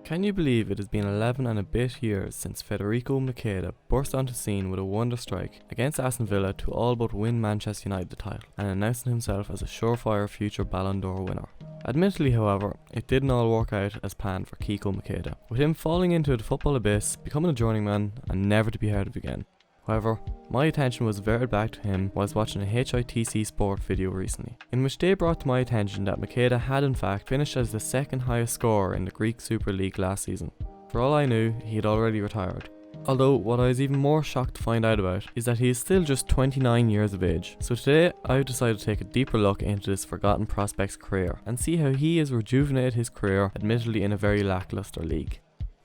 Can you believe it has been 11 and a bit years since Federico Macheda burst onto scene with a wonder strike against Aston Villa to all but win Manchester United the title and announcing himself as a surefire future Ballon d'Or winner. Admittedly, however, it didn't all work out as planned for Kiko Macheda, with him falling into the football abyss, becoming a journeyman and never to be heard of again. However, my attention was diverted back to him whilst watching a HITC Sport video recently, in which they brought to my attention that Macheda had in fact finished as the second highest scorer in the Greek Super League last season. For all I knew, he had already retired. Although what I was even more shocked to find out about is that he is still just 29 years of age. So today I've decided to take a deeper look into this forgotten prospect's career and see how he has rejuvenated his career, admittedly in a very lackluster league.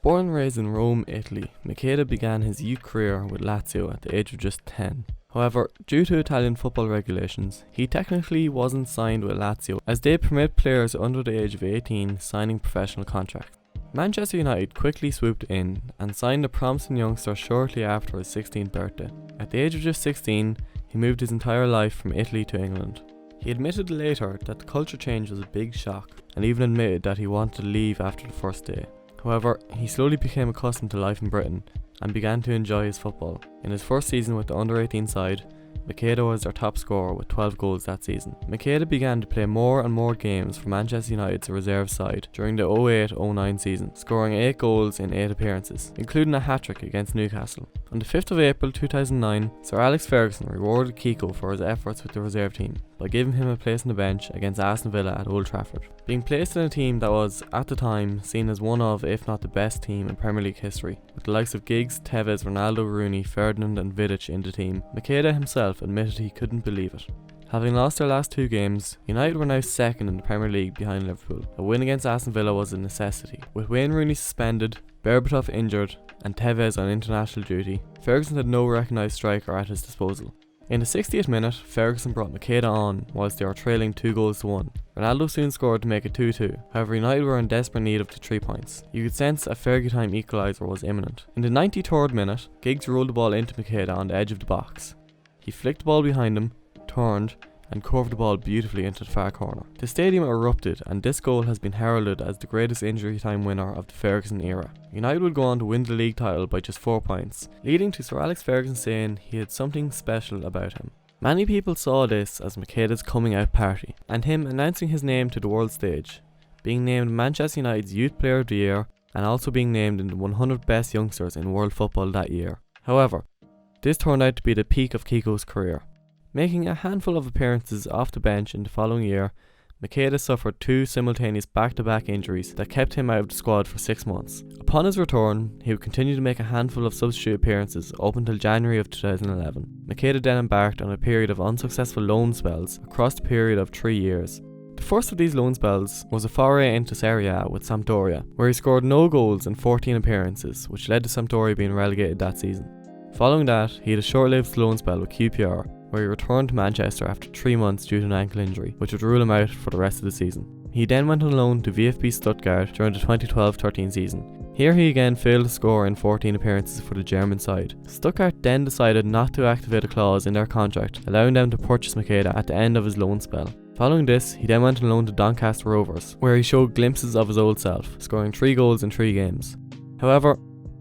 Born and raised in Rome, Italy, Macheda began his youth career with Lazio at the age of just 10. However, due to Italian football regulations, he technically wasn't signed with Lazio as they permit players under the age of 18 signing professional contracts. Manchester United quickly swooped in and signed the promising youngster shortly after his 16th birthday. At the age of just 16, he moved his entire life from Italy to England. He admitted later that the culture change was a big shock and even admitted that he wanted to leave after the first day. However, he slowly became accustomed to life in Britain and began to enjoy his football. In his first season with the under-18 side, Macheda was their top scorer with 12 goals that season. Macheda began to play more and more games for Manchester United's reserve side during the 08-09 season, scoring 8 goals in 8 appearances, including a hat-trick against Newcastle. On the 5th of April 2009, Sir Alex Ferguson rewarded Kiko for his efforts with the reserve team by giving him a place on the bench against Aston Villa at Old Trafford. Being placed in a team that was, at the time, seen as one of, if not the best team in Premier League history, with the likes of Giggs, Tevez, Ronaldo, Rooney, Ferdinand and Vidic in the team, Macheda himself admitted he couldn't believe it. Having lost their last 2 games, United were now second in the Premier League behind Liverpool. A win against Aston Villa was a necessity. With Wayne Rooney suspended, Berbatov injured and Tevez on international duty, Ferguson had no recognised striker at his disposal. In the 60th minute, Ferguson brought Macheda on whilst they were trailing 2-1. Ronaldo soon scored to make it 2-2, however United were in desperate need of the 3 points. You could sense a Fergie time equaliser was imminent. In the 93rd minute, Giggs rolled the ball into Macheda on the edge of the box. He flicked the ball behind him, turned, and curved the ball beautifully into the far corner. The stadium erupted and this goal has been heralded as the greatest injury time winner of the Ferguson era. United would go on to win the league title by just 4 points, leading to Sir Alex Ferguson saying he had something special about him. Many people saw this as Macheda's coming out party, and him announcing his name to the world stage, being named Manchester United's Youth Player of the Year and also being named in the 100 best youngsters in world football that year. However, this turned out to be the peak of Kiko's career. Making a handful of appearances off the bench in the following year, Macheda suffered 2 simultaneous back-to-back injuries that kept him out of the squad for 6 months. Upon his return, he would continue to make a handful of substitute appearances up until January of 2011. Macheda then embarked on a period of unsuccessful loan spells across the period of 3 years. The first of these loan spells was a foray into Serie A with Sampdoria, where he scored no goals in 14 appearances, which led to Sampdoria being relegated that season. Following that, he had a short-lived loan spell with QPR, where he returned to Manchester after 3 months due to an ankle injury, which would rule him out for the rest of the season. He then went on loan to VfB Stuttgart during the 2012-13 season. Here he again failed to score in 14 appearances for the German side. Stuttgart then decided not to activate a clause in their contract, allowing them to purchase Macheda at the end of his loan spell. Following this, he then went on loan to Doncaster Rovers, where he showed glimpses of his old self, scoring 3 goals in 3 games. However,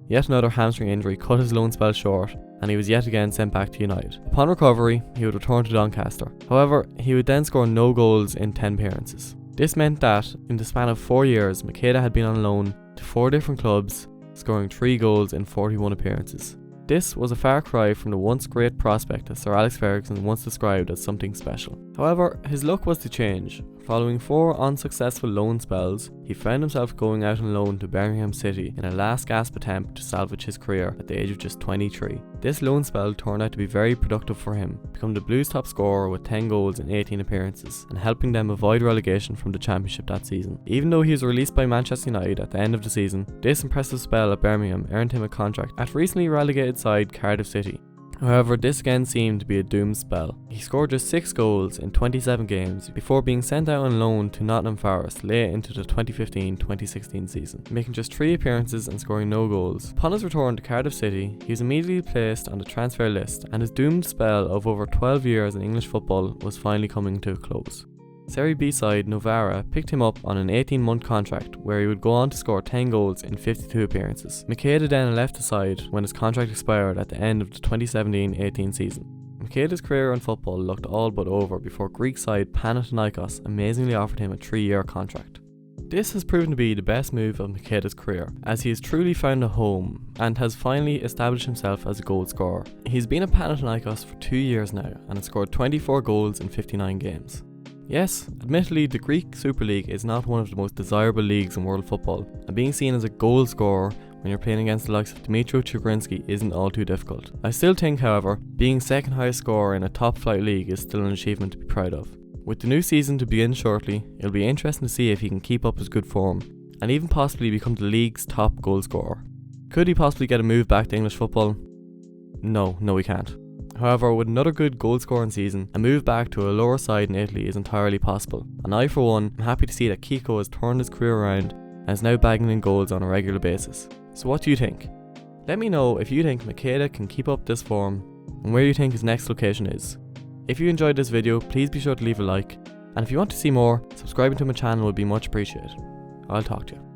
yet another hamstring injury cut his loan spell short, and he was yet again sent back to United. Upon recovery, he would return to Doncaster. However, he would then score no goals in 10 appearances. This meant that, in the span of 4 years, Macheda had been on loan to 4 different clubs, scoring 3 goals in 41 appearances. This was a far cry from the once great prospect that Sir Alex Ferguson once described as something special. However, his luck was to change. Following 4 unsuccessful loan spells, he found himself going out on loan to Birmingham City in a last-gasp attempt to salvage his career at the age of just 23. This loan spell turned out to be very productive for him, becoming the Blues' top scorer with 10 goals in 18 appearances, and helping them avoid relegation from the Championship that season. Even though he was released by Manchester United at the end of the season, this impressive spell at Birmingham earned him a contract at recently relegated side Cardiff City. However, this again seemed to be a doomed spell. He scored just 6 goals in 27 games before being sent out on loan to Nottingham Forest late into the 2015-2016 season, making just 3 appearances and scoring no goals. Upon his return to Cardiff City, he was immediately placed on the transfer list, and his doomed spell of over 12 years in English football was finally coming to a close. Serie B side Novara picked him up on an 18-month contract where he would go on to score 10 goals in 52 appearances. Macheda then left the side when his contract expired at the end of the 2017-18 season. Macheda's career in football looked all but over before Greek side Panathinaikos amazingly offered him a 3-year contract. This has proven to be the best move of Macheda's career, as he has truly found a home and has finally established himself as a goal scorer. He's been at Panathinaikos for 2 years now and has scored 24 goals in 59 games. Yes, admittedly the Greek Super League is not one of the most desirable leagues in world football, and being seen as a goal scorer when you're playing against the likes of Dmitro Chugrinsky isn't all too difficult. I still think, however, being second highest scorer in a top flight league is still an achievement to be proud of. With the new season to begin shortly, it'll be interesting to see if he can keep up his good form and even possibly become the league's top goal scorer. Could he possibly get a move back to English football? No, he can't. However, with another good goal scoring season, a move back to a lower side in Italy is entirely possible, and I for one am happy to see that Kiko has turned his career around and is now bagging in goals on a regular basis. So what do you think? Let me know if you think Macheda can keep up this form and where you think his next location is. If you enjoyed this video, please be sure to leave a like, and if you want to see more, subscribing to my channel would be much appreciated. I'll talk to you.